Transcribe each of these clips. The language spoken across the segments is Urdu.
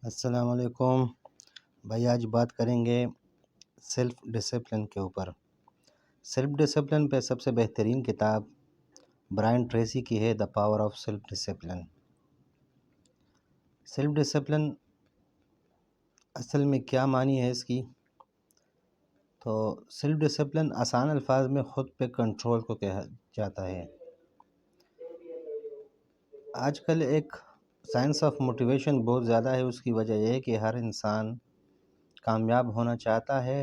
السلام علیکم بھائی، آج بات کریں گے سیلف ڈسپلن کے اوپر۔ سیلف ڈسپلن پہ سب سے بہترین کتاب برائن ٹریسی کی ہے، the power of self discipline. Self discipline اصل میں کیا معنی ہے اس کی؟ تو سیلف ڈسپلن آسان الفاظ میں خود پہ کنٹرول کو کہا جاتا ہے۔ آج کل ایک سائنس آف موٹیویشن بہت زیادہ ہے، اس کی وجہ یہ ہے کہ ہر انسان کامیاب ہونا چاہتا ہے،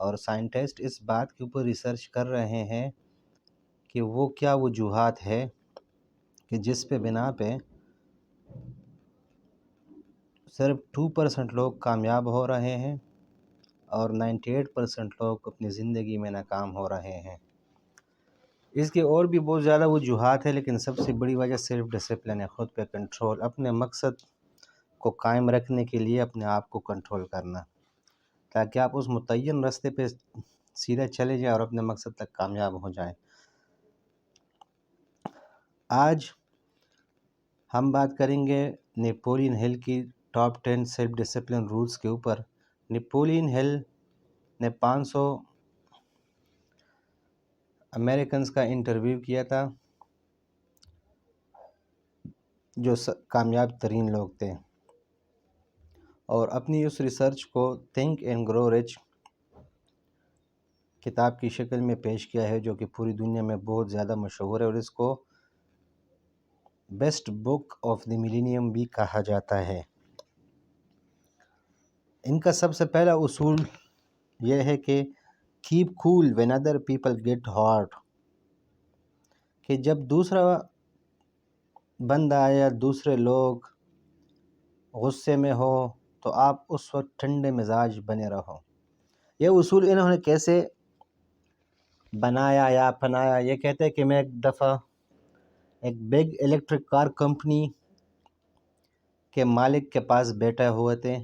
اور سائنٹسٹ اس بات کے اوپر ریسرچ کر رہے ہیں کہ وہ کیا وجوہات ہے کہ جس پہ بنا پہ صرف 2% لوگ کامیاب ہو رہے ہیں اور 98% لوگ اپنی زندگی میں ناکام ہو رہے ہیں۔ اس کے اور بھی بہت زیادہ وجوہات ہیں، لیکن سب سے بڑی وجہ سیلف ڈسپلن ہے، خود پہ کنٹرول، اپنے مقصد کو قائم رکھنے کے لیے اپنے آپ کو کنٹرول کرنا، تاکہ آپ اس متعین راستے پہ سیدھا چلے جائیں اور اپنے مقصد تک کامیاب ہو جائیں۔ آج ہم بات کریں گے نیپولین ہل کی ٹاپ 10 سیلف ڈسپلن رولز کے اوپر۔ نیپولین ہل نے 500 امریکنز کا انٹرویو کیا تھا جو کامیاب ترین لوگ تھے، اور اپنی اس ریسرچ کو تھنک اینڈ گرو رچ کتاب کی شکل میں پیش کیا ہے، جو کہ پوری دنیا میں بہت زیادہ مشہور ہے، اور اس کو best book of the millennium بھی کہا جاتا ہے۔ ان کا سب سے پہلا اصول یہ ہے کہ keep cool when other people get hurt, کہ جب دوسرا بندہ یا دوسرے لوگ غصے میں ہو تو آپ اس وقت ٹھنڈے مزاج بنے رہو۔ یہ اصول انہوں نے کیسے بنایا یا اپنایا؟ یہ کہتے ہیں کہ میں ایک دفعہ ایک بگ الیکٹرک کار کمپنی کے مالک کے پاس بیٹھے ہوئے تھے،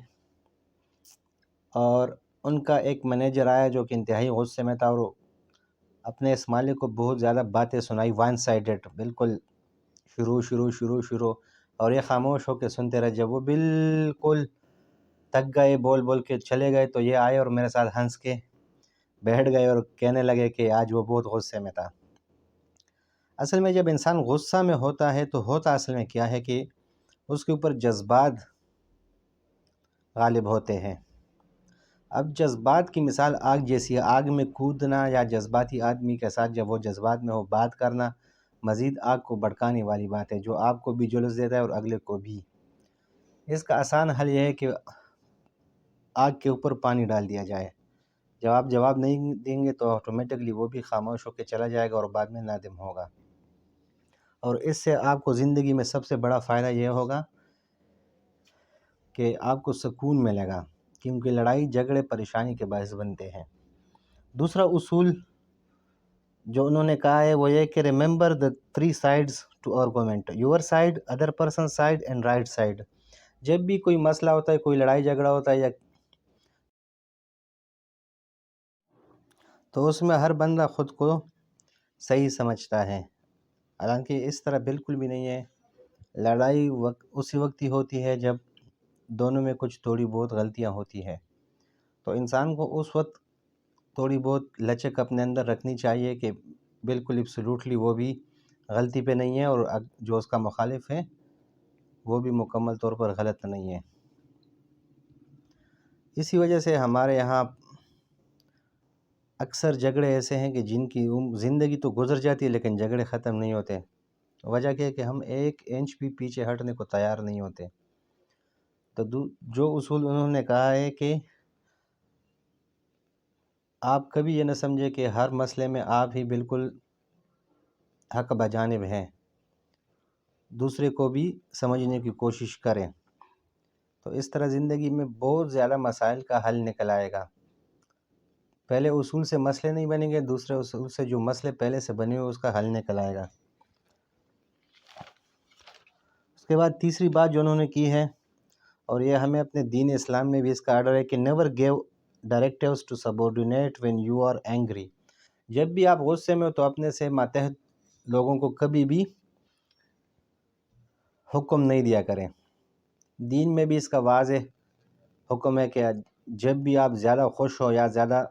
اور ان کا ایک مینیجر آیا جو کہ انتہائی غصے میں تھا، اور اپنے اس مالک کو بہت زیادہ باتیں سنائی، ون سائیڈڈ، بالکل شروع، اور یہ خاموش ہو کے سنتے رہے۔ جب وہ بالکل تک گئے، بول کے چلے گئے، تو یہ آئے اور میرے ساتھ ہنس کے بیٹھ گئے اور کہنے لگے کہ آج وہ بہت غصے میں تھا۔ اصل میں جب انسان غصہ میں ہوتا ہے تو ہوتا اصل میں کیا ہے کہ اس کے اوپر جذبات غالب ہوتے ہیں۔ اب جذبات کی مثال آگ جیسی ہے، آگ میں کودنا یا جذباتی آدمی کے ساتھ جب وہ جذبات میں ہو بات کرنا مزید آگ کو بھڑکانے والی بات ہے، جو آپ کو بھی جلس دیتا ہے اور اگلے کو بھی۔ اس کا آسان حل یہ ہے کہ آگ کے اوپر پانی ڈال دیا جائے، جب آپ جواب نہیں دیں گے تو آٹومیٹکلی وہ بھی خاموش ہو کے چلا جائے گا اور بعد میں نادم ہوگا، اور اس سے آپ کو زندگی میں سب سے بڑا فائدہ یہ ہوگا کہ آپ کو سکون ملے گا، کیونکہ لڑائی جھگڑے پریشانی کے باعث بنتے ہیں۔ دوسرا اصول جو انہوں نے کہا ہے وہ یہ کہ remember the 3 sides to argument: your side, other person's side and right side۔ جب بھی کوئی مسئلہ ہوتا ہے، کوئی لڑائی جھگڑا ہوتا ہے تو اس میں ہر بندہ خود کو صحیح سمجھتا ہے، حالانکہ اس طرح بالکل بھی نہیں ہے۔ لڑائی اسی وقت ہی ہوتی ہے جب دونوں میں کچھ تھوڑی بہت غلطیاں ہوتی ہے، تو انسان کو اس وقت تھوڑی بہت لچک اپنے اندر رکھنی چاہیے کہ بالکل ایبسلیوٹلی وہ بھی غلطی پہ نہیں ہے، اور جو اس کا مخالف ہے وہ بھی مکمل طور پر غلط نہیں ہے۔ اسی وجہ سے ہمارے یہاں اکثر جھگڑے ایسے ہیں کہ جن کی زندگی تو گزر جاتی ہے لیکن جھگڑے ختم نہیں ہوتے۔ وجہ کیا ہے کہ ہم 1 انچ بھی پیچھے ہٹنے کو تیار نہیں ہوتے۔ تو جو اصول انہوں نے کہا ہے کہ آپ کبھی یہ نہ سمجھے کہ ہر مسئلے میں آپ ہی بالکل حق بجانب ہیں، دوسرے کو بھی سمجھنے کی کوشش کریں، تو اس طرح زندگی میں بہت زیادہ مسائل کا حل نکل آئے گا۔ پہلے اصول سے مسئلے نہیں بنیں گے، دوسرے اصول سے جو مسئلے پہلے سے بنے ہوئے اس کا حل نکل آئے گا۔ اس کے بعد تیسری بات جو انہوں نے کی ہے، اور یہ ہمیں اپنے دین اسلام میں بھی اس کا آرڈر ہے کہ never give directives to subordinate when you are angry. جب بھی آپ غصے میں ہو تو اپنے سے ماتحت لوگوں کو کبھی بھی حکم نہیں دیا کریں، دین میں بھی اس کا واضح حکم ہے کہ جب بھی آپ زیادہ خوش ہو یا زیادہ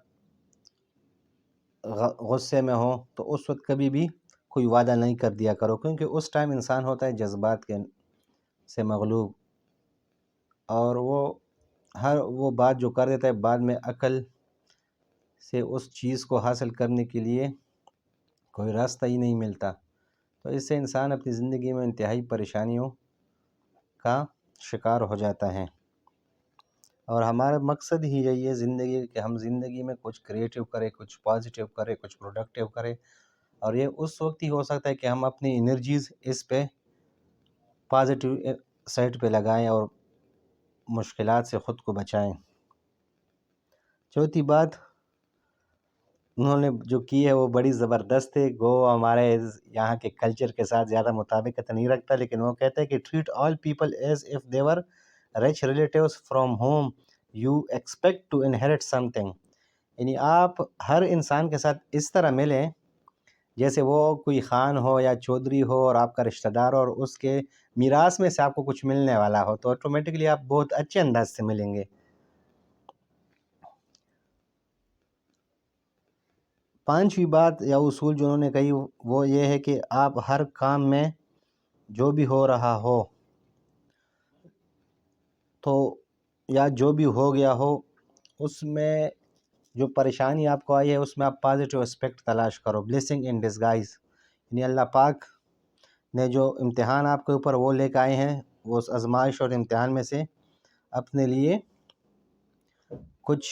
غصے میں ہو تو اس وقت کبھی بھی کوئی وعدہ نہیں کر دیا کرو، کیونکہ اس ٹائم انسان ہوتا ہے جذبات کے سے مغلوب، اور وہ بات جو کر دیتا ہے بعد میں عقل سے اس چیز کو حاصل کرنے کے لیے کوئی راستہ ہی نہیں ملتا، تو اس سے انسان اپنی زندگی میں انتہائی پریشانیوں کا شکار ہو جاتا ہے۔ اور ہمارا مقصد ہی یہی ہے زندگی کہ ہم زندگی میں کچھ کریٹیو کریں، کچھ پازیٹیو کریں، کچھ پروڈکٹیو کریں، اور یہ اس وقت ہی ہو سکتا ہے کہ ہم اپنی انرجیز اس پہ پازیٹیو سائڈ پہ لگائیں اور مشکلات سے خود کو بچائیں۔ چوتھی بات انہوں نے جو کی ہے وہ بڑی زبردست ہے، ہمارے یہاں کے کلچر کے ساتھ زیادہ مطابقت نہیں رکھتا، لیکن وہ کہتا ہے کہ treat all people as if they were rich relatives from whom you expect to inherit something، یعنی آپ ہر انسان کے ساتھ اس طرح ملیں جیسے وہ کوئی خان ہو یا چودھری ہو اور آپ کا رشتہ دار ہو اور اس کے میراث میں سے آپ کو کچھ ملنے والا ہو، تو آٹومیٹکلی آپ بہت اچھے انداز سے ملیں گے۔ 5ویں بات یا اصول جو انہوں نے کہی وہ یہ ہے کہ آپ ہر کام میں جو بھی ہو رہا ہو تو یا جو بھی ہو گیا ہو اس میں جو پریشانی آپ کو آئی ہے اس میں آپ پازیٹیو اسپیکٹ تلاش کرو، بلیسنگ ان ڈسگائز، یعنی اللہ پاک نے جو امتحان آپ کے اوپر وہ لے کے آئے ہیں وہ اس آزمائش اور امتحان میں سے اپنے لیے کچھ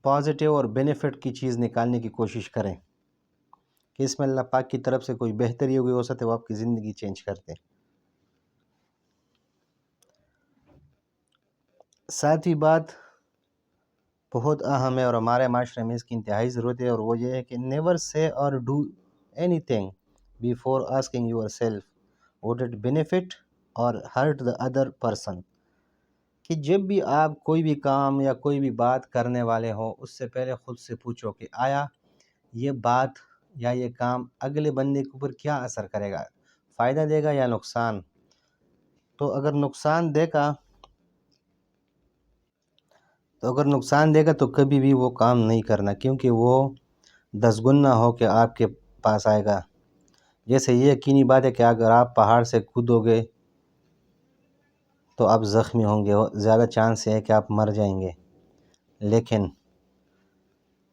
پازیٹیو اور بینیفٹ کی چیز نکالنے کی کوشش کریں کہ اس میں اللہ پاک کی طرف سے کوئی بہتری ہوگی، ہو سکتے وہ آپ کی زندگی چینج کرتے۔ 7ویں بات بہت اہم ہے اور ہمارے معاشرے میں اس کی انتہائی ضرورت ہے، اور وہ یہ ہے کہ نیور سے اور do any thing before asking your self would it benefit اور ہرٹ دا ادر پرسن، کہ جب بھی آپ کوئی بھی کام یا کوئی بھی بات کرنے والے ہوں اس سے پہلے خود سے پوچھو کہ آیا یہ بات یا یہ کام اگلے بندے کے اوپر کیا اثر کرے گا، فائدہ دے گا یا نقصان۔ تو اگر نقصان دے گا تو کبھی بھی وہ کام نہیں کرنا، کیونکہ وہ 10 گنا ہو کے آپ کے پاس آئے گا۔ جیسے یہ یقینی بات ہے کہ اگر آپ پہاڑ سے کودو گے تو آپ زخمی ہوں گے، زیادہ چانس ہے کہ آپ مر جائیں گے، لیکن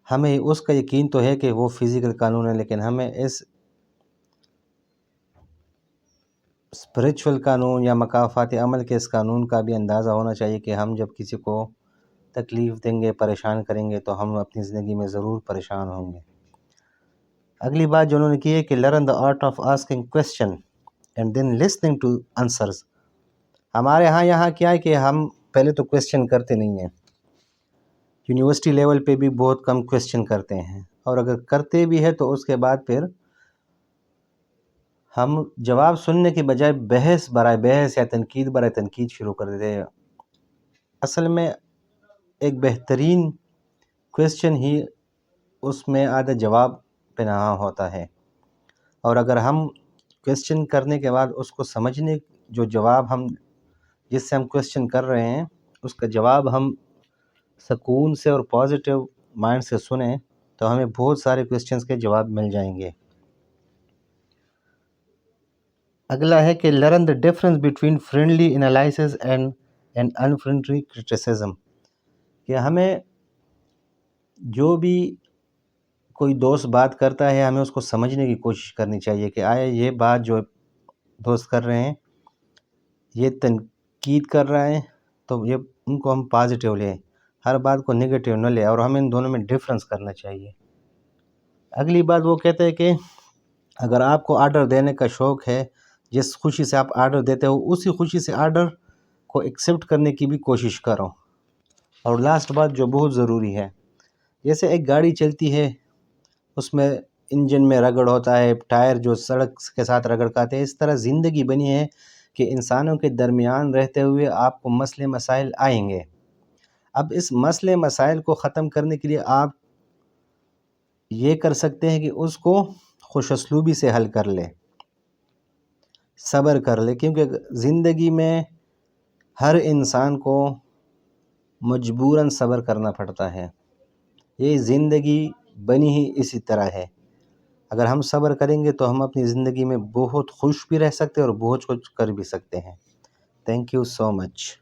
ہمیں اس کا یقین تو ہے کہ وہ فزیکل قانون ہے، لیکن ہمیں اس اسپریچول قانون یا مکافات عمل کے اس قانون کا بھی اندازہ ہونا چاہیے کہ ہم جب کسی کو تکلیف دیں گے، پریشان کریں گے تو ہم اپنی زندگی میں ضرور پریشان ہوں گے۔ اگلی بات جو انہوں نے کی ہے کہ learn the art of asking question and then listening to answers. ہمارے یہاں کیا ہے کہ ہم پہلے تو کویسچن کرتے نہیں ہیں، یونیورسٹی لیول پہ بھی بہت کم کویسچن کرتے ہیں، اور اگر کرتے بھی ہیں تو اس کے بعد پھر ہم جواب سننے کے بجائے بحث برائے بحث یا تنقید برائے تنقید شروع کر دیتے ہیں۔ اصل میں ایک بہترین کویسچن ہی اس میں آدھا جواب پنہاں ہوتا ہے، اور اگر ہم کویسچن کرنے کے بعد اس کو سمجھنے جو جواب جس سے ہم کویسچن کر رہے ہیں اس کا جواب ہم سکون سے اور پازیٹیو مائنڈ سے سنیں تو ہمیں بہت سارے کویسچنز کے جواب مل جائیں گے۔ اگلا ہے کہ learn the difference between friendly analysis and unfriendly criticism, کہ ہمیں جو بھی کوئی دوست بات کرتا ہے ہمیں اس کو سمجھنے کی کوشش کرنی چاہیے کہ آیا یہ بات جو دوست کر رہے ہیں یہ تنقید کر رہے ہیں تو یہ ان کو ہم پازیٹیو لیں، ہر بات کو نگیٹیو نہ لیں، اور ہمیں ان دونوں میں ڈفرینس کرنا چاہیے۔ اگلی بات وہ کہتے ہیں کہ اگر آپ کو آرڈر دینے کا شوق ہے، جس خوشی سے آپ آرڈر دیتے ہو اسی خوشی سے آرڈر کو ایکسیپٹ کرنے کی بھی کوشش کرو۔ اور لاسٹ بات جو بہت ضروری ہے، جیسے ایک گاڑی چلتی ہے اس میں انجن میں رگڑ ہوتا ہے، ٹائر جو سڑک کے ساتھ رگڑ کھاتے ہیں، اس طرح زندگی بنی ہے کہ انسانوں کے درمیان رہتے ہوئے آپ کو مسئلے مسائل آئیں گے۔ اب اس مسئلے مسائل کو ختم کرنے کے لیے آپ یہ کر سکتے ہیں کہ اس کو خوش اسلوبی سے حل کر لیں، صبر کر لے، کیونکہ زندگی میں ہر انسان کو مجبوراً صبر کرنا پڑتا ہے. یہ زندگی بنی ہی اسی طرح ہے. اگر ہم صبر کریں گے تو ہم اپنی زندگی میں بہت خوش بھی رہ سکتے ہیں اور بہت کچھ کر بھی سکتے ہیں. Thank you so much.